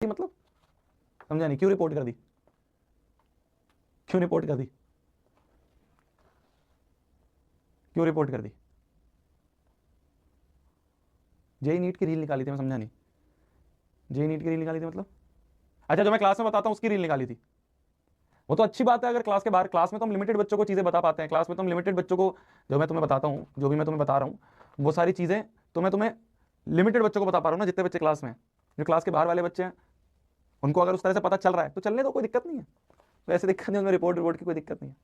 मतलब समझा नहीं, क्यों रिपोर्ट कर दी, क्यों रिपोर्ट कर दी, क्यों रिपोर्ट कर दी? जेई नीट की रील निकाली थी, मैं समझा नहीं। जेई नीट की रील निकाली थी मतलब? अच्छा, जो मैं क्लास में बताता हूं उसकी रील निकाली थी। वो तो अच्छी बात है अगर क्लास के बाहर, क्लास में तो हम लिमिटेड बच्चों को चीजें बता पाते हैं, क्लास में तो हम लिमिटेड बच्चों को, जो मैं तुम्हें बताता हूं, जो भी मैं तुम्हें बता रहा हूं वो सारी चीजें तो मैं तुम्हें लिमिटेड बच्चों को बता पा रहा हूं ना, जितने बच्चे क्लास में हैं। जो क्लास के बाहर वाले बच्चे हैं उनको अगर उस तरह से पता चल रहा है तो चलने दो, कोई दिक्कत नहीं है। तो ऐसे दिक्कत नहीं, उनमें रिपोर्ट की कोई दिक्कत नहीं है।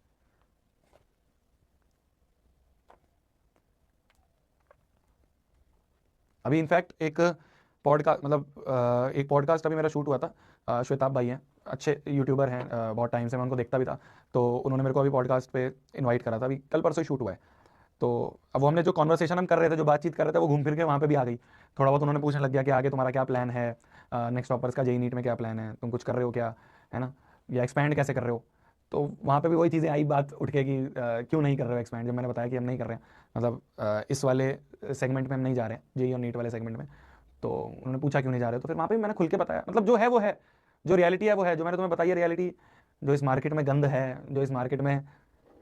अभी इनफैक्ट एक पॉडकास्ट, मतलब एक पॉडकास्ट अभी मेरा शूट हुआ था। श्वेताब भाई हैं, अच्छे यूट्यूबर हैं, बहुत टाइम से मैं उनको देखता भी था। तो उन्होंने मेरे को अभी पॉडकास्ट पे इनवाइट करा था, अभी कल परसों शूट हुआ है। तो अब वो हमने जो कॉन्वर्सेशन हम कर रहे थे, जो बातचीत कर रहे थे, वो घूम फिर के वहाँ पे भी आ गई। थोड़ा बहुत उन्होंने पूछने लग गया कि आगे तुम्हारा क्या प्लान है, नेक्स्ट टॉपर्स का जेई नीट में क्या प्लान है, तुम कुछ कर रहे हो क्या, है ना, या एक्सपैंड कैसे कर रहे हो। तो वहाँ पे भी वही चीज़ें आई, बात उठ के कि क्यों नहीं कर रहे हो एक्सपैंड। जब मैंने बताया कि हम नहीं कर रहे हैं, मतलब इस वाले सेगमेंट में हम नहीं जा रहे हैं, जेई और नीट वाले सेगमेंट में। तो उन्होंने पूछा क्यों नहीं जा रहे हो, तो फिर वहाँ पे भी मैंने खुल के बताया, मतलब जो है वो है, जो रियलिटी है वो है, जो मैंने तुम्हें बताई है रियलिटी। जो इस मार्केट में गंद है, जो इस मार्केट में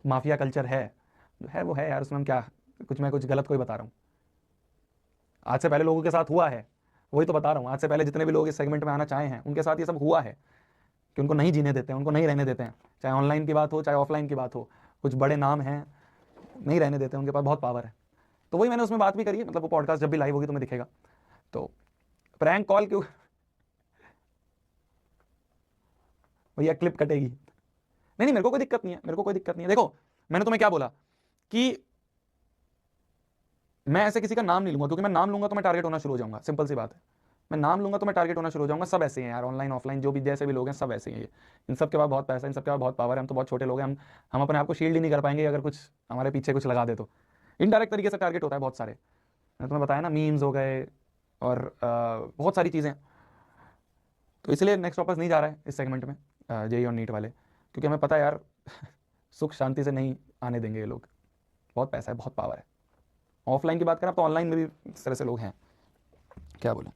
माफिया कल्चर है, जो है वो है यार, उसमें हम क्या, कुछ मैं कुछ गलत कोई बता रहा हूँ? आज से पहले लोगों के साथ हुआ है, वही तो बता रहा हूँ। आज से पहले जितने भी लोग इस सेगमेंट में आना चाहे हैं उनके साथ ये सब हुआ है, कि उनको नहीं जीने देते हैं, उनको नहीं रहने देते हैं। चाहे ऑनलाइन की बात हो, चाहे ऑफलाइन की बात हो, कुछ बड़े नाम हैं, नहीं रहने देते, उनके पास बहुत पावर है। तो वही मैंने उसमें बात भी करी है, मतलब वो पॉडकास्ट जब भी लाइव होगी तुम्हें दिखेगा। तो प्रैंक कॉल क्यों भैया, क्लिप कटेगी। नहीं नहीं, मेरे को कोई दिक्कत नहीं है, मेरे को कोई दिक्कत नहीं है। देखो मैंने तुम्हें क्या बोला कि मैं ऐसे किसी का नाम नहीं लूंगा, क्योंकि मैं नाम लूंगा तो मैं टारगेट होना शुरू हो जाऊंगा, सिंपल सी बात है। मैं नाम लूंगा तो मैं टारगेट होना शुरू हो जाऊंगा। सब ऐसे ही हैं यार, ऑनलाइन ऑफलाइन जो भी जैसे भी लोग हैं सब ऐसे ही हैं। इन सब के पास बहुत पैसा है, इन सब के पास बहुत पावर है। हम तो बहुत छोटे लोग हैं, हम अपने आप को शील्ड ही नहीं कर पाएंगे अगर कुछ हमारे पीछे कुछ लगा दे तो। इनडायरेक्ट तरीके से टारगेट होता है बहुत सारे। मैंने तुम्हें बताया ना, मीम्स हो गए और बहुत सारी चीज़ें। तो इसलिए नेक्स्ट वापस नहीं जा रहा है इस सेगमेंट में, जेई और नीट वाले, क्योंकि हमें पता है यार सुख शांति से नहीं आने देंगे ये लोग। बहुत पैसा है, बहुत पावर है। ऑफलाइन की बात करें तो ऑनलाइन में भी इस तरह से लोग हैं, क्या बोलूं।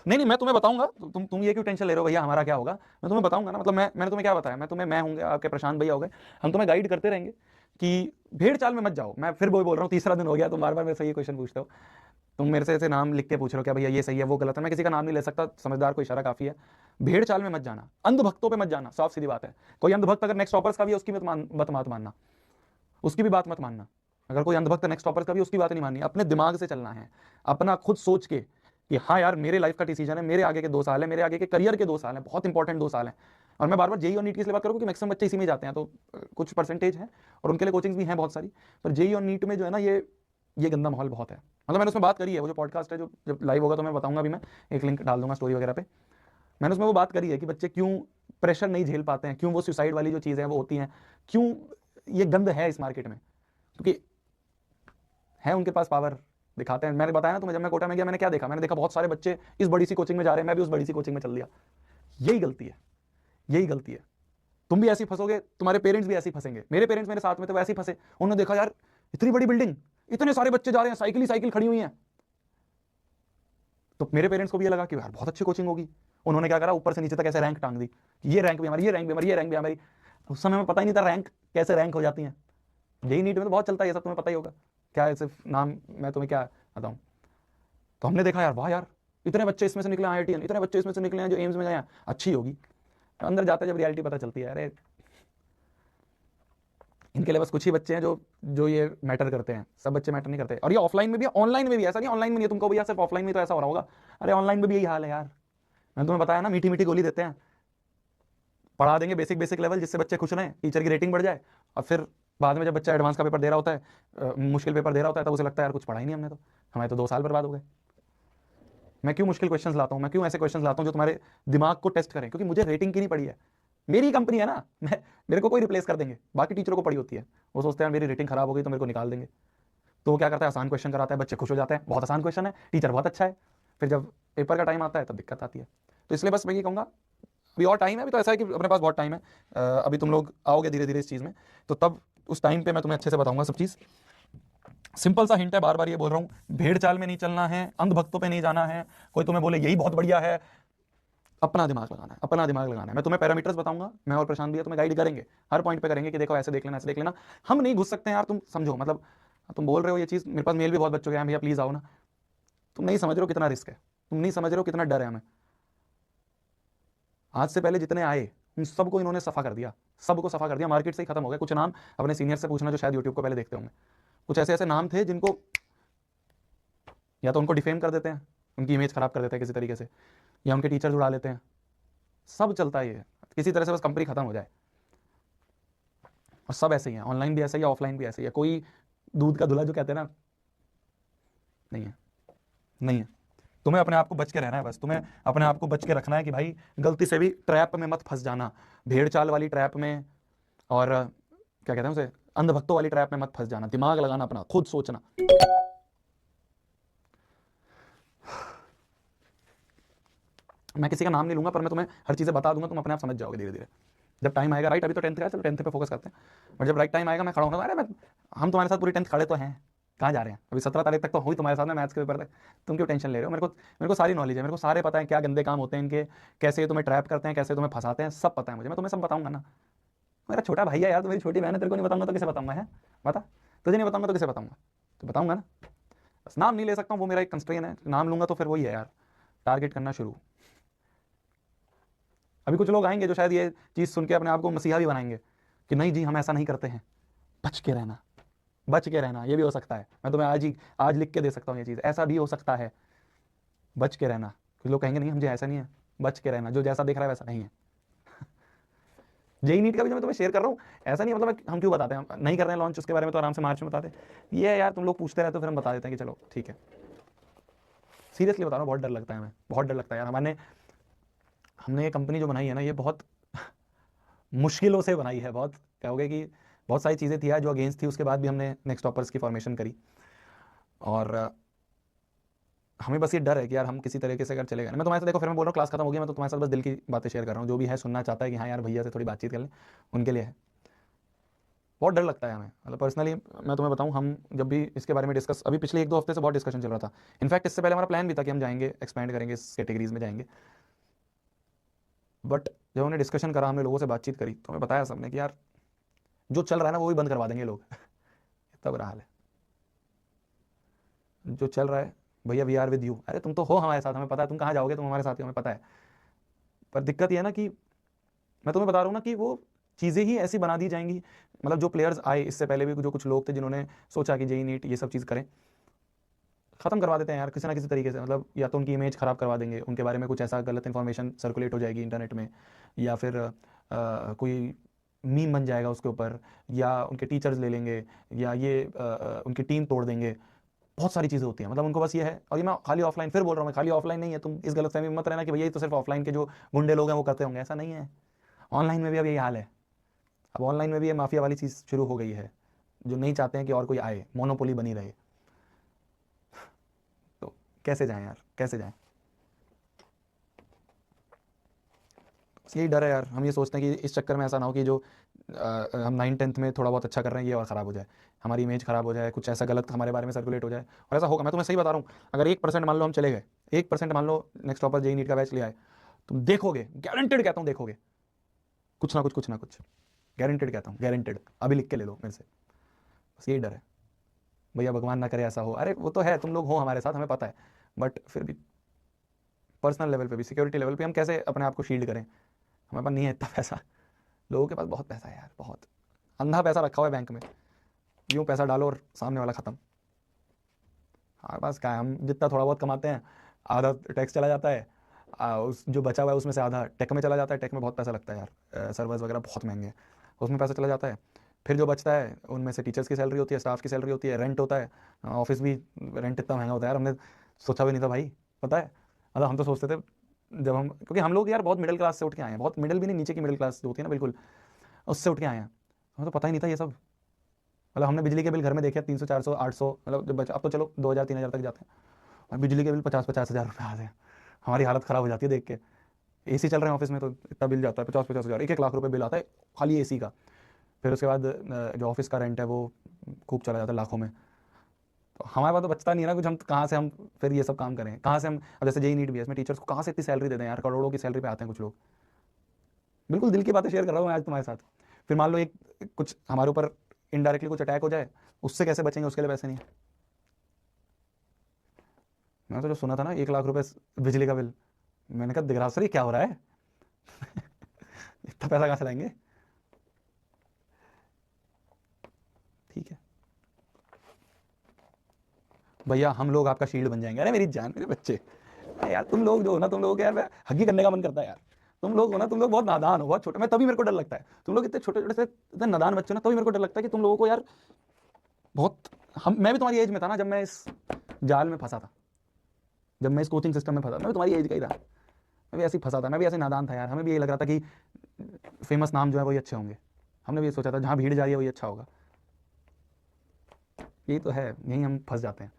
नहीं नहीं, मैं तुम्हें बताऊंगा, तुम ये क्यों टेंशन ले रहे हो भैया हमारा क्या होगा। मैं तुम्हें बताऊंगा ना, मतलब मैंने तुम्हें क्या बताया, मैं होंगे आपके प्रशांत भैया हो गए, हम तुम्हें गाइड करते रहेंगे कि भेड़ चाल में मत जाओ। मैं फिर वही बोल रहा हूँ, तीसरा दिन हो गया तुम बार बार मेरे से ये क्वेश्चन पूछते हो। तुम मेरे से ऐसे नाम लिख के पूछ रहे हो क्या भैया ये सही है वो गलत है। मैं किसी का नाम नहीं ले सकता, समझदार को इशारा काफी है। भेड़ चाल में मत जाना, अंधभक्तों पे मत जाना, साफ सीधी बात है। कोई अंधभक्त अगर नेक्स्ट टॉपर्स का भी है उसकी मत मानना, उसकी भी बात मत मानना। अगर कोई अंधभक्त नेक्स्ट टॉपर का भी, उसकी बात नहीं माननी। अपने दिमाग से चलना है, अपना खुद सोच के कि हाँ यार मेरे लाइफ का डिसीजन है, मेरे आगे के 2 साल है, मेरे आगे के करियर के 2 साल है, बहुत इंपॉर्टेंट 2 साल है। और मैं बार बार जेई और नीट की इसलिए बात करूँ कि मैक्सिमम बच्चे इसी में जाते हैं, तो कुछ परसेंटेज है और उनके लिए कोचिंग्स भी हैं बहुत सारी। पर जेई और नीट में जो है ना, ये गंदा माहौल बहुत है। मतलब मैंने उसमें बात करी है, वो जो पॉडकास्ट है जो जब लाइव होगा तो मैं बताऊंगा भी, मैं एक लिंक डाल दूंगा स्टोरी वगैरह पे। मैंने उसमें वो बात करी है कि बच्चे क्यों प्रेशर नहीं झेल पाते हैं, क्यों वो सुसाइड वाली जो चीज़ें हैं वो होती हैं, क्यों ये गंद है इस मार्केट में। क्योंकि है उनके पास पावर, दिखाते हैं। मैंने बताया ना तुम्हें, जब मैं कोटा में गया मैंने क्या देखा, मैंने देखा बहुत सारे बच्चे इस बड़ी सी कोचिंग में जा रहे हैं, मैं भी उस बड़ी सी कोचिंग में चल दिया। यही गलती है, यही गलती है। तुम भी ऐसी फंसोगे, तुम्हारे पेरेंट्स भी ऐसे ही फंसेंगे। मेरे पेरेंट्स मेरे साथ में थे, वैसे ही फंसे। उन्होंने देखा यार इतनी बड़ी बिल्डिंग, इतने सारे बच्चे जा रहे हैं, साइकिल ही साइकिल खड़ी हुई हैं। तो मेरे पेरेंट्स को भी ये लगा कि यार बहुत अच्छी कोचिंग होगी। उन्होंने क्या करा, ऊपर से नीचे तक ऐसे रैंक टांग दी, ये रैंक भी हमारी, ये रैंक भी हमारी, ये रैंक भी हमारी। उस समय में पता ही नहीं था रैंक कैसे रैंक हो जाती है। जेई नीट में तो बहुत चलता है ये सब, तुम्हें पता ही होगा। क्या है सिर्फ नाम, मैं तुम्हें क्या बताऊं। तो हमने देखा यार वाह यार, इतने बच्चे इसमें से निकले आईआईटीएन, इतने बच्चे इसमें से निकले हैं जो एम्स में गए हैं, अच्छी होगी। अंदर जाते जब रियलिटी पता चलती है, अरे इनके लिए बस कुछ ही बच्चे हैं जो ये मैटर करते हैं, सब बच्चे मैटर नहीं करते। और ये ऑफलाइन में भी है, ऑनलाइन में भी। ऐसा नहीं ऑनलाइन में नहीं, तुमको भैया सिर्फ ऑफलाइन में तो ऐसा हो रहा होगा, अरे ऑनलाइन में भी यही हाल है यार। मैंने तुम्हें बताया ना, मीठी मीठी गोली देते हैं, पढ़ा देंगे बेसिक बेसिक लेवल जिससे बच्चे खुश रहें, टीचर की रेटिंग बढ़ जाए। और फिर बाद में जब बच्चा एडवांस का पेपर दे रहा होता है, मुश्किल पेपर दे रहा होता है, तब उसे लगता है यार कुछ पढ़ा ही नहीं हमने तो, हमारे तो 2 साल बर्बाद हो गए। मैं क्यों मुश्किल क्वेश्चंस लाता हूं, मैं क्यों ऐसे क्वेश्चंस लाता हूं जो तुम्हारे दिमाग को टेस्ट करें, क्योंकि मुझे रेटिंग की नहीं पड़ी है। मेरी कंपनी है ना, मेरे को कोई रिप्लेस कर देंगे, बाकी टीचरों को पड़ी होती है। वो सोचते हैं मेरी रेटिंग खराब हो गई तो मेरे को निकाल देंगे। तो वो क्या करता है, आसान क्वेश्चन कराता है, बच्चे खुश हो जाते हैं, बहुत आसान क्वेश्चन है, टीचर बहुत अच्छा है। फिर जब पेपर का टाइम आता है तब दिक्कत आती है। तो इसलिए बस मैं ये कहूँगा, अभी और टाइम है, अभी तो ऐसा है कि अपने पास बहुत टाइम है। अभी तुम लोग आओगे धीरे धीरे इस चीज़ में, तो तब उस टाइम पे मैं तुम्हें अच्छे से बताऊंगा सब चीज़। सिंपल सा हिंट है, बार बार ये बोल रहा हूँ, भेड़ चाल में नहीं चलना है, अंधभक्तों पे नहीं जाना है, कोई तुम्हें बोले यही बहुत बढ़िया है, अपना दिमाग लगाना है, अपना दिमाग लगाना है। मैं तुम्हें पैरामीटर्स बताऊंगा, मैं और प्रशांत भैया तुम्हें गाइड करेंगे, हर पॉइंट पे करेंगे कि देखो ऐसे देख लेना, ऐसे देख लेना। हम नहीं घुस सकते हैं यार, तुम समझो, मतलब तुम बोल रहे हो ये चीज़, मेरे पास मेल भी बहुत बच्चों के हैं, भैया प्लीज़ आओ ना, तुम नहीं समझ रहे हो कितना रिस्क है, तुम नहीं समझ रहे हो कितना डर है हमें। आज से पहले जितने आए उन सबको इन्होंने सफा कर दिया, सबको सफा कर दिया, मार्केट से ही खत्म हो गया। कुछ नाम अपने सीनियर से पूछना जो शायद यूट्यूब को पहले देखते होंगे, कुछ ऐसे ऐसे नाम थे जिनको या तो उनको डिफेम कर देते हैं, उनकी इमेज खराब कर देते हैं किसी तरीके से, या उनके टीचर्स उड़ा लेते हैं, सब चलता है ये, किसी तरह से बस कंपनी खत्म हो जाए। और सब ऐसे ही है, ऑनलाइन भी ऐसे ही है, ऑफलाइन भी ऐसे ही है, कोई दूध का धुला जो कहते हैं ना, नहीं है, नहीं है। तुम्हें अपने आप को बच के रहना है, बस तुम्हें अपने आप को बच के रखना है कि भाई गलती से भी ट्रैप में मत फंस जाना, भेड़ चाल वाली ट्रैप में, और क्या कहते हैं उसे, अंधभक्तों वाली ट्रैप में मत फंस जाना। दिमाग लगाना अपना, खुद सोचना। मैं किसी का नाम नहीं लूंगा, पर मैं तुम्हें हर चीजें बता दूंगा, तुम अपने आप समझ जाओगे धीरे धीरे जब टाइम आएगा। राइट, अभी तो 10th का है, चलो 10th पे फोकस करते हैं, बट जब राइट टाइम आएगा मैं खड़ा होगा, अरे मैं, हम तुम्हारे साथ पूरी 10th खड़े तो हैं, कहाँ जा रहे हैं, अभी 17 तारीख तक तो हुई तुम्हारे साथ में मैथ्स के पेपर तक, तुम क्यों टेंशन ले रहे हो? मेरे को सारी नॉलेज है, मेरे को सारे पता है क्या गंदे काम होते हैं इनके, कैसे ये तुम्हें ट्रैप करते हैं, कैसे तुम्हें फंसाते हैं, सब पता है मुझे, मैं तुम्हें सब बताऊंगा ना। मेरा छोटा भैया यार, तो मेरी छोटी बहन है, तेरे को नहीं बताऊंगा तो किसे बताऊंगा? है, बता, तुझे नहीं बताऊंगा तो किसे बताऊंगा? तो बताऊंगा ना। बस नाम नहीं ले सकता हूँ, वो मेरा एक कंस्ट्रेन है, नाम लूंगा तो फिर वही है यार, टारगेट करना शुरू। अभी कुछ लोग आएंगे जो शायद ये चीज़ सुन के अपने आप को मसीहा भी बनाएंगे कि नहीं जी हम ऐसा नहीं करते हैं, बच के रहना, बच के रहना, ये भी हो सकता है। मैं तुम्हें आज लिख के दे सकता हूँ ये चीज़, ऐसा भी हो सकता है, बच के रहना। कुछ लोग कहेंगे नहीं हम जी ऐसा नहीं है, बच के रहना, जो जैसा दिख रहा है वैसा नहीं है। जेई नीट का भी जो मैं तुम्हें शेयर कर रहा हूँ, ऐसा नहीं मतलब हम क्यों बताते हैं, हम नहीं कर रहे हैं लॉन्च, उसके बारे में तो आराम से मार्च में बताते। ये है यार, तुम लोग पूछते रहते हो, फिर हम बता देते हैं कि चलो ठीक है। सीरियसली बता रहा हूँ, बहुत डर लगता है हमें, बहुत डर लगता है यार। हमने ये कंपनी जो बनाई है ना, ये बहुत मुश्किलों से बनाई है, बहुत कहोगे कि बहुत सारी चीज़ें थी यार जो अगेंस्ट थी, उसके बाद भी हमने नेक्स्ट टॉपर्स की फॉर्मेशन करी। और हमें बस ये डर है कि यार हम किसी तरीके से अगर चले गए, मैं तुम्हारे साथ देखो, फिर मैं बोल रहा हूँ क्लास खत्म हो गया, मैं तो तुम्हारे साथ बस दिल की बातें शेयर कर रहा हूँ, जो भी है सुनना चाहता है कि हाँ यार भैया से थोड़ी बातचीत कर लें, उनके लिए है। बहुत डर लगता है हमें, मतलब पर्सनली मैं तुम्हें बताऊं, हम जब भी इसके बारे में डिस्कस, अभी पिछले 1-2 हफ्ते से बहुत डिस्कशन चल रहा था, इनफैक्ट इससे पहले हमारा प्लान भी था कि हम जाएंगे, एक्सपैंड करेंगे, इस कैटेगरीज में जाएंगे। बट जब हमने डिस्कशन करा, हमने लोगों से बातचीत करी, तो हमें बताया सबने कि यार जो चल रहा है ना वो भी बंद करवा देंगे लोग। इतना बुरा हाल है जो चल रहा है। भैया वी आर विद यू, अरे तुम तो हो हमारे साथ, हमें पता है तुम कहाँ जाओगे, तुम हमारे साथ ही, हमें पता है। पर दिक्कत यह है ना कि मैं तुम्हें बता रहा हूँ ना कि वो चीज़ें ही ऐसी बना दी जाएंगी, मतलब जो प्लेयर्स आए इससे पहले भी, जो कुछ लोग थे जिन्होंने सोचा कि जेई नीट ये सब चीज़ करें, खत्म करवा देते हैं यार किसी ना किसी तरीके से। मतलब या तो उनकी इमेज खराब करवा देंगे, उनके बारे में कुछ ऐसा गलत इन्फॉर्मेशन सर्कुलेट हो जाएगी इंटरनेट में, या फिर कोई मीम बन जाएगा उसके ऊपर, या उनके टीचर्स ले लेंगे, या ये उनकी टीम तोड़ देंगे। बहुत सारी चीज़ें होती हैं, मतलब उनको बस ये है। और ये मैं खाली ऑफलाइन, फिर बोल रहा हूँ मैं, खाली ऑफलाइन नहीं है, तुम इस गलतफहमी में मत रहना कि भैया ये तो सिर्फ ऑफलाइन के जो गुंडे लोग हैं वो करते होंगे, ऐसा नहीं है। ऑनलाइन में भी अब यही हाल है। अब ऑनलाइन में भी ये माफिया वाली चीज़ शुरू हो गई है, जो नहीं चाहते हैं कि और कोई आए, मोनोपोली बनी रहे। तो कैसे जाएं यार, कैसे जाएं? बस यही डर है यार, हम ये सोचते हैं कि इस चक्कर में ऐसा ना हो कि जो हम 9th-10th में थोड़ा बहुत अच्छा कर रहे हैं ये और ख़राब हो जाए, हमारी इमेज ख़राब हो जाए, कुछ ऐसा गलत हमारे बारे में सर्कुलेट हो जाए। और ऐसा होगा, मैं तुम्हें सही बता रहा हूँ, अगर 1% मान लो हम चले गए, 1% मान लो नेक्स्ट टॉपर जेई नीट का बैच ले आए, तुम देखोगे, गारंटेड कहता हूँ देखोगे, कुछ ना कुछ, कुछ ना कुछ, गारंटेड कहता हूँ, गारंटेड। अभी लिख के ले लो मेरे से, बस यही डर है। भैया भगवान ना करे ऐसा हो, अरे वो तो है, तुम लोग हो हमारे साथ, हमें पता है, बट फिर भी पर्सनल लेवल पे भी, सिक्योरिटी लेवल पे हम कैसे अपने आप को शील्ड करें? हमारे पास नहीं है इतना पैसा, लोगों के पास बहुत पैसा है यार, बहुत अंधा पैसा रखा हुआ है बैंक में, यूँ पैसा डालो और सामने वाला खत्म। हमारे पास क्या है, हम जितना थोड़ा बहुत कमाते हैं, आधा टैक्स चला जाता है, उस जो बचा हुआ है उसमें से आधा टेक में चला जाता है। टेक में बहुत पैसा लगता है यार, सर्वर्स वगैरह बहुत महंगे हैं, उसमें पैसा चला जाता है। फिर जो बचता है उनमें से टीचर्स की सैलरी होती है, स्टाफ की सैलरी होती है, रेंट होता है। ऑफिस भी, रेंट इतना महंगा होता है यार, हमने सोचा भी नहीं था भाई, पता है। मतलब हम तो सोचते थे जब हम, क्योंकि हम लोग यार बहुत मिडिल क्लास से उठ के आए हैं, बहुत मिडिल भी नहीं, नीचे की मिडिल क्लास जो होती है ना बिल्कुल, उससे उठ के आए हैं। हमें तो पता ही नहीं था ये सब। मतलब हमने बिजली के बिल घर में देखे 300, 400, 800, मतलब अब तो चलो 2000, 3000 तक जाते हैं, और बिजली के बिल 50-50 हज़ार रुपये आते हैं। हमारी हालत ख़राब हो जाती है देख के। एसी चल रहे हैं ऑफिस में तो इतना बिल जाता है, 50-50 हज़ार, 1-1 लाख रुपए बिल आता है खाली एसी का। फिर उसके बाद जो ऑफिस का रेंट है वो खूब चला जाता है लाखों में। तो हमारे पास तो बचता नहीं है ना कुछ, हम कहाँ से हम फिर ये सब काम करें, कहाँ से हम, अब जैसे जेई नीट भी है, इसमें टीचर्स को कहाँ से इतनी सैलरी देते हैं यार, करोड़ों की सैलरी पे आते हैं कुछ लोग। बिल्कुल दिल की बातें शेयर कर रहा हूँ मैं आज तुम्हारे साथ। फिर मान लो एक कुछ हमारे ऊपर इनडायरेक्टली कुछ अटैक हो जाए, उससे कैसे बचेंगे, उसके लिए पैसे नहीं है। मैंने तो जो सुना था ना 1 लाख रुपए बिजली का बिल, मैंने कहा दिख सर ये क्या हो रहा है इतना पैसा कहाँ से लाएंगे। ठीक है भैया, हम लोग आपका शील्ड बन जाएंगे। अरे मेरी जान, मेरे बच्चे, अरे यार तुम लोग जो हो ना, तुम लोगों को यार हगी करने का मन करता है यार। तुम लोग हो ना, तुम लोग बहुत नादान हो, बहुत छोटे, मैं तभी मेरे को डर लगता है, तुम लोग इतने छोटे छोटे से इतने नादान बच्चे हो ना, तभी मेरे को डर लगता है कि तुम लोगों को यार बहुत, मैं भी तुम्हारी एज में था ना जब मैं इस जाल में फंसा था, जब मैं इस कोचिंग सिस्टम में फंसा, मैं भी तुम्हारी एज का ही था, मैं भी ऐसे ही फंसा था, मैं भी ऐसे नादान था यार। हमें भी यही लग रहा था कि फेमस नाम जो है वही अच्छे होंगे, हमने भी ये सोचा था जहाँ भीड़ जा रही है वही अच्छा होगा। यही तो है, यही हम फंस जाते हैं।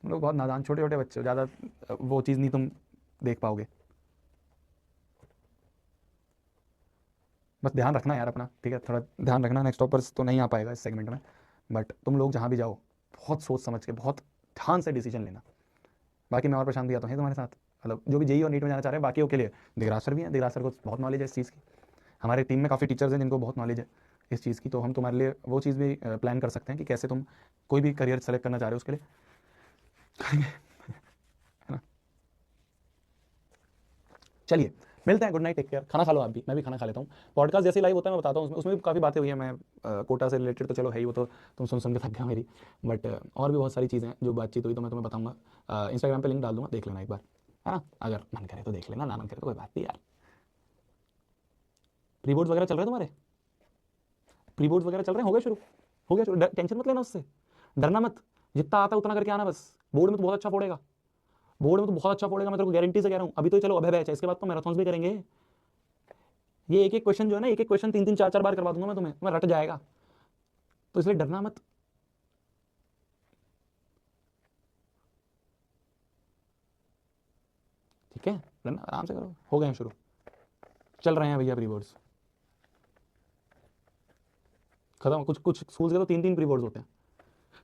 तुम लोग बहुत नादान छोटे छोटे बच्चे हो, ज़्यादा वो चीज़ नहीं तुम देख पाओगे। बस ध्यान रखना यार अपना, ठीक है, थोड़ा ध्यान रखना। नेक्स्ट टॉपर्स तो नहीं आ पाएगा इस सेगमेंट में, बट तुम लोग जहाँ भी जाओ बहुत सोच समझ के, बहुत ध्यान से डिसीजन लेना। बाकी मैं और प्रशांत दिया तो है तुम्हारे साथ, मतलब जो भी जेई और नीट में जाना चाह रहे हैं, बाकियों के लिए दिगराज सर भी हैं, दिगराज सर को बहुत नॉलेज है इस चीज़ की। हमारे टीम में काफ़ी टीचर्स हैं जिनको बहुत नॉलेज है इस चीज़ की, तो हम तुम्हारे लिए वो चीज़ भी प्लान कर सकते हैं कि कैसे तुम कोई भी करियर सेलेक्ट करना चाह रहे हो उसके लिए करेंगे, है ना। चलिए मिलते हैं, गुड नाइट, टेक केयर, खाना खा लो आप भी, मैं भी खाना खा लेता हूँ। पॉडकास्ट जैसे लाइव होता है मैं बताता हूँ, उसमें भी काफ़ी बातें हुई हैं, मैं कोटा से रिलेटेड तो चलो है ही, वो तो तुम सुन सुन के थक गया मेरी, बट और भी बहुत सारी चीज़ें हैं जो बातचीत हुई तो मैं तुम्हें बताऊँगा। इंस्टाग्राम पे लिंक डाल दूंगा, देख लेना एक बार, है ना, अगर मन करे तो देख लेना, ना मन करे तो कोई बात नहीं यार। प्री बोर्ड्स वगैरह चल रहे हैं तुम्हारे, प्री बोर्ड्स वगैरह चल रहे हैं, हो गए शुरू, हो गया शुरू, टेंशन मत लेना उससे, डरना मत, जितना आता है उतना करके आना बस। बोर्ड में तो बहुत अच्छा फोड़ेगा, बोर्ड में तो बहुत अच्छा फोड़ेगा, मैं तेरे को गारंटी से कह रहा हूँ। अभी तो चलो अभय बैच है, इसके बाद तो मैराथन्स भी करेंगे। ये एक एक क्वेश्चन जो है ना, एक एक क्वेश्चन 3-3 4-4 बार करवा दूंगा मैं तुम्हें रट जाएगा, तो इसलिए डरना मत। ठीक है, डरना आराम से करो, हो गए हैं शुरू, चल रहे हैं भैया प्री बोर्ड्स खत्म। कुछ कुछ स्कूल्स के तो 3-3 प्री बोर्ड्स होते हैं।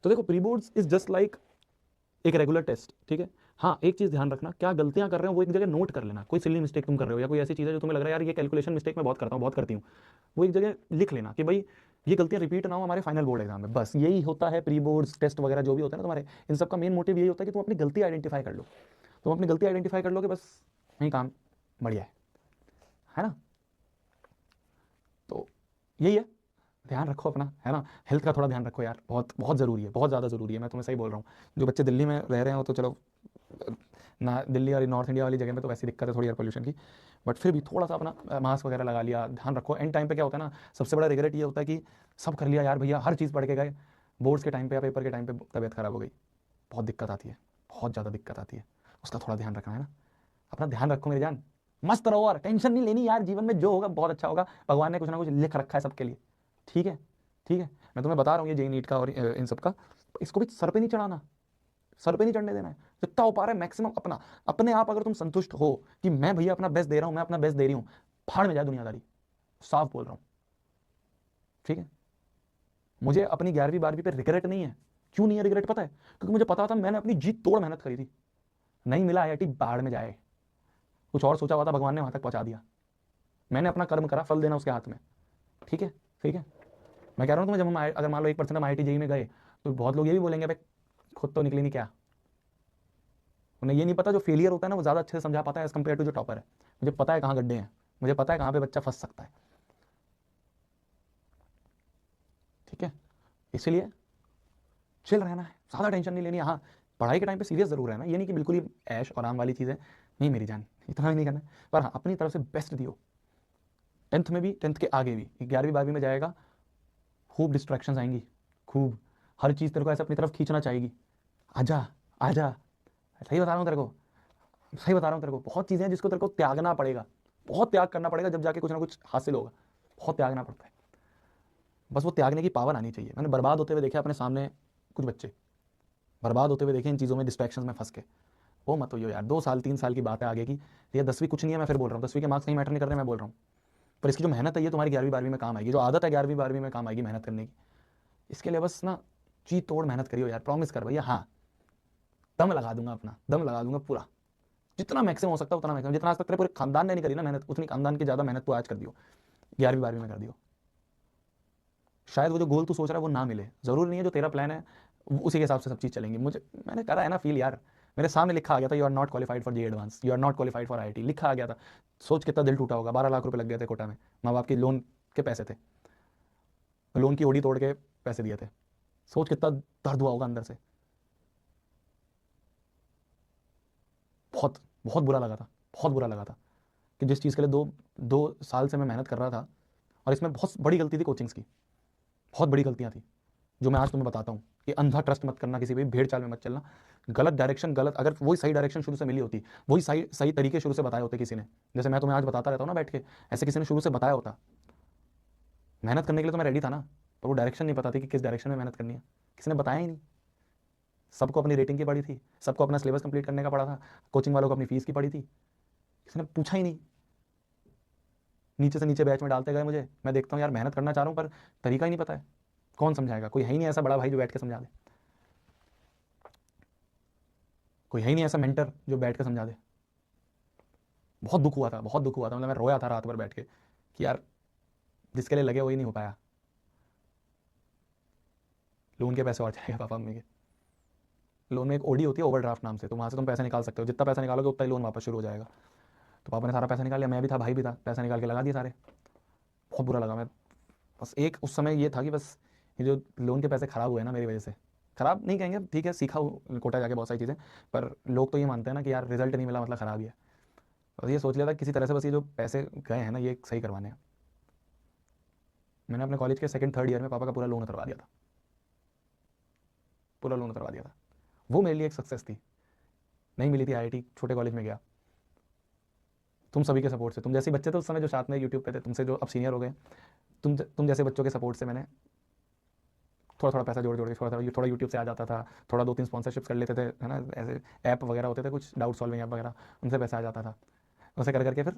तो देखो pre boards is just like एक रेगुलर टेस्ट, ठीक है। हाँ एक चीज़ ध्यान रखना, क्या गलतियां कर रहे हो वो एक जगह नोट कर लेना, कोई सिली मिस्टेक तुम कर रहे हो या कोई ऐसी चीज़ है जो तुम्हें लग रहा है यार ये कैलकुलेशन मिस्टेक मैं बहुत करता हूँ, बहुत करती हूँ, वो एक जगह लिख लेना कि भाई ये गलतियां रिपीट ना हो हमारे फाइनल बोर्ड एग्जाम में। बस यही होता है प्री बोर्ड्स टेस्ट वगैरह जो भी होता है ना तुम्हारे, इन सब का मेन मोटिव यही होता है कि तुम अपनी गलती आइडेंटिफाई कर लो। तुम अपनी गलती आइडेंटिफाई कर लोगे बस, वहीं काम बढ़िया है ना। तो यही है, ध्यान रखो अपना, है ना, हेल्थ का थोड़ा ध्यान रखो यार, बहुत बहुत ज़रूरी है, बहुत ज़्यादा ज़रूरी है, मैं तुम्हें सही बोल रहा हूँ। जो बच्चे दिल्ली में रह रहे हो तो चलो ना, दिल्ली और नॉर्थ इंडिया वाली जगह में तो वैसी दिक्कत है थोड़ी एयर पोल्यूशन की, बट फिर भी थोड़ा सा अपना मास्क वगैरह लगा लिया, ध्यान रखो। एंड टाइम पे क्या होता है ना, सबसे बड़ा रिग्रेट ये होता है कि सब कर लिया यार भैया, हर चीज़ पढ़ के गए, बोर्ड्स के टाइम पे या पेपर के टाइम पे तबीयत खराब हो गई, बहुत दिक्कत आती है, बहुत ज़्यादा दिक्कत आती है, उसका थोड़ा ध्यान रखना है ना। अपना ध्यान रखो मेरी जान, मस्त रहो और टेंशन नहीं लेनी यार, जीवन में जो होगा बहुत अच्छा होगा, भगवान ने कुछ ना कुछ लिख रखा है सबके लिए। ठीक है, ठीक है, मैं तुम्हें बता रहा हूँ ये जेई नीट का और इन सब का, इसको भी सर पे नहीं चढ़ाना, सर पे नहीं चढ़ने देना है, जितना हो पा रहा है मैक्सिमम अपना, अपने आप अगर तुम संतुष्ट हो कि मैं भैया अपना बेस्ट दे रहा हूं, मैं अपना बेस्ट दे रही हूं, फाड़ में जाए दुनियादारी, साफ बोल रहा हूं। ठीक है, मुझे अपनी 11वीं 12वीं पे रिग्रेट नहीं है। क्यों नहीं है रिग्रेट पता है, क्योंकि मुझे पता था मैंने अपनी जीत तोड़ मेहनत करी थी, नहीं मिला आईआईटी बाढ़ में जाए, कुछ और सोचा हुआ था भगवान ने वहां तक पहुंचा दिया, मैंने अपना कर्म करा, फल देना उसके हाथ में। ठीक है, ठीक है, मैं कह रहा हूँ तुम्हें, जब हम अगर मान लो 1% हम आईआईटी जेई में गए तो बहुत लोग ये भी बोलेंगे भाई खुद तो निकली नहीं क्या, उन्हें ये नहीं पता जो फेलियर होता है ना वो ज़्यादा अच्छे से समझा पाता है एज कम्पेयर टू जो टॉपर है। मुझे पता है कहाँ गड्ढे हैं, मुझे पता है कहाँ पे बच्चा फंस सकता है। ठीक है, इसलिए चिल रहना है, ज़्यादा टेंशन नहीं लेनी है। हाँ पढ़ाई के टाइम पे सीरियस जरूर रहना, ये नहीं कि बिल्कुल ही ऐश और आम वाली चीज़ है, नहीं मेरी जान, इतना भी नहीं करना है। पर हाँ अपनी तरफ से बेस्ट दियो, 10th में भी, 10th के आगे भी, 11वीं 12वीं में जाएगा, खूब डिस्ट्रैक्शंस आएंगी, खूब हर चीज़ तेरे को ऐसे अपनी तरफ खींचना चाहेगी, आजा आजा, सही बता रहा हूँ तेरे को, सही बता रहा हूँ तेरे को, बहुत चीज़ें हैं जिसको तेरे को त्यागना पड़ेगा, बहुत त्याग करना पड़ेगा, जब जाके कुछ ना कुछ हासिल होगा, बहुत त्यागना पड़ता है। बस वो त्यागने की पावर आनी चाहिए। मैंने बर्बाद होते हुए देखे अपने सामने, कुछ बच्चे बर्बाद होते हुए देखे इन चीज़ों में, डिस्ट्रैक्शंस में फंस के। वो मत हो यार, 2 साल 3 साल की बात है आगे की, ये 10वीं कुछ नहीं है, मैं फिर बोल रहा हूँ 10वीं के मार्क्स नहीं मैटर नहीं कर रहे, मैं बोल रहा हूँ पर इसकी जो मेहनत है ये तुम्हारी 11वीं 12वीं में काम आएगी, जो आदत है 11वीं 12वीं में काम आएगी मेहनत करने की। इसके लिए बस ना जी तोड़ मेहनत करियो यार, प्रॉमिस कर भैया, हाँ दम लगा दूंगा, अपना दम लगा दूंगा पूरा, जितना मैक्सिमम हो सकता है उतना मैक्सिमम। जितना आज तक तेरे पूरे खानदान ने नहीं करी ना मेहनत, उतनी खानदान की ज्यादा मेहनत तू आज कर दियो, 11वीं 12वीं में कर दियो। शायद वो जो गोल तू सोच रहा है वो ना मिले, जरूरी नहीं है जो तेरा प्लान है उसी के हिसाब से सब चीज चलेंगी। मैंने करा है ना फील यार, मेरे सामने लिखा आ गया था you are not qualified for JEE advance, you are not qualified for IIT, लिखा आ गया था। सोच कितना दिल टूटा होगा, 12 लाख रुपए लग गए थे कोटा में, माँ बाप की लोन के पैसे थे, लोन की ओडी तोड़ के पैसे दिए थे। सोच कितना दर्द हुआ होगा अंदर से, बहुत बहुत बुरा लगा था, बहुत बुरा लगा था कि जिस चीज़ के लिए 2 साल से मैं मेहनत कर रहा था, और इसमें बहुत बड़ी गलती थी कोचिंग्स की, बहुत बड़ी गलतियां थी जो मैं आज तुम्हें बताता हूँ कि अंधा ट्रस्ट मत करना, किसी भी भेड़ चाल में मत चलना, गलत डायरेक्शन, गलत, अगर वही सही डायरेक्शन शुरू से मिली होती, वही सही सही तरीके शुरू से बताए होते किसी ने, जैसे मैं तुम्हें आज बताता रहता हूँ ना बैठ के, ऐसे किसी ने शुरू से बताया होता, मेहनत करने के लिए तो मैं रेडी था ना, पर वो डायरेक्शन नहीं पता थी कि किस डायरेक्शन में मेहनत करनी है, किसी ने बताया ही नहीं। सबको अपनी रेटिंग की पड़ी थी, सबको अपना सिलेबस कंप्लीट करने का पड़ा था, कोचिंग वालों को अपनी फीस की पड़ी थी, किसी ने पूछा ही नहीं। नीचे से नीचे बैच में डालते गए मुझे, मैं देखता हूँ यार मेहनत करना चाह रहा हूँ पर तरीका ही नहीं पता है, कौन समझाएगा, कोई है ही नहीं ऐसा बड़ा भाई जो बैठ के समझा दे, कोई है ही नहीं ऐसा मेंटर जो बैठ के समझा दे। बहुत दुख हुआ था, बहुत दुख हुआ था, मतलब मैं रोया था रात भर बैठ के कि यार जिसके लिए लगे वही नहीं हो पाया। लोन के पैसे और जाएगा पापा मम्मी के, लोन में एक ओडी होती है ओवरड्राफ्ट नाम से, तो वहाँ से तुम पैसे निकाल सकते हो, जितना पैसा निकालोगे उतना ही लोन वापस शुरू हो जाएगा। तो पापा ने सारा पैसा निकाल लिया, मैं भी था, भाई भी था, पैसा निकाल के लगा दिए सारे। बहुत बुरा लगा। मैं बस एक उस समय ये था कि बस ये जो लोन के पैसे खराब हुए ना मेरी वजह से, खराब नहीं कहेंगे, ठीक है सीखा हूँ कोटा जाके बहुत सारी चीज़ें, पर लोग तो ये मानते हैं ना कि यार रिजल्ट नहीं मिला मतलब खराब ही है। और ये सोच लिया था किसी तरह से बस ये जो पैसे गए हैं ना ये सही करवाने हैं। मैंने अपने कॉलेज के 2nd 3rd ईयर में पापा का पूरा लोन उतरवा दिया था, पूरा लोन उतरवा दिया था। वो मेरे लिए एक सक्सेस थी। नहीं मिली थी IIT, छोटे कॉलेज में गया, तुम सभी के सपोर्ट से, तुम जैसे बच्चे थे उस समय जो साथ में यूट्यूब पे थे, तुमसे जो अब सीनियर हो गए, तुम जैसे बच्चों के सपोर्ट से मैंने थोड़ा थोड़ा पैसा जोड़ जोड़ के थोड़ा यूट्यूब से आ जाता था, थोड़ा 2-3 स्पॉन्सरशिप्स कर लेते थे, है ना, ऐसे ऐप वगैरह होते थे कुछ डाउट सॉल्विंग ऐप वगैरह, उनसे पैसा आ जाता था। उसे कर करके फिर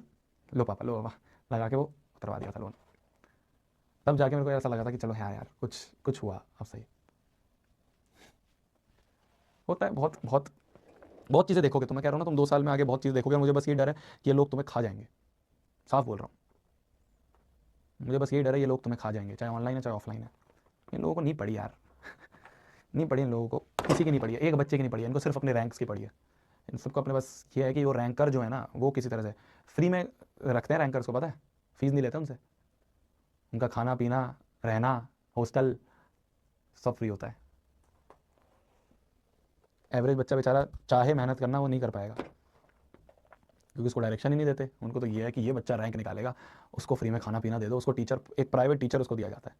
लो पापा लगा के वो उतरवा दिया था लोन। तब जाके मेरे को ऐसा लगा था कि चलो हाँ यार कुछ कुछ हुआ अब सही। होता है बहुत बहुत बहुत चीज़ें देखोगे, तो मैं कह रहा हूँ ना तुम 2 साल में आगे बहुत चीज़ें देखोगे। मुझे बस ये डर है कि ये लोग तुम्हें खा जाएंगे, साफ बोल रहा हूँ, मुझे बस यही डर है ये लोग तुम्हें खा जाएंगे, चाहे ऑनलाइन है चाहे ऑफलाइन है। इन लोगों को नहीं पड़ी यार, नहीं पड़ी इन लोगों को, किसी की नहीं पड़ी है, एक बच्चे की नहीं पड़ी है, इनको सिर्फ अपने रैंक्स की पड़ी है। इन सबको अपने बस ये है कि वो रैंकर जो है ना वो किसी तरह से फ्री में रखते हैं रैंकर्स को, पता है, फीस नहीं लेते उनसे, उनका खाना पीना रहना हॉस्टल सब फ्री होता है। एवरेज बच्चा बेचारा चाहे मेहनत करना वो नहीं कर पाएगा, क्योंकि उसको डायरेक्शन ही नहीं देते। उनको तो ये है कि ये बच्चा रैंक निकालेगा, उसको फ्री में खाना पीना दे दो, उसको टीचर, एक प्राइवेट टीचर उसको दिया जाता है,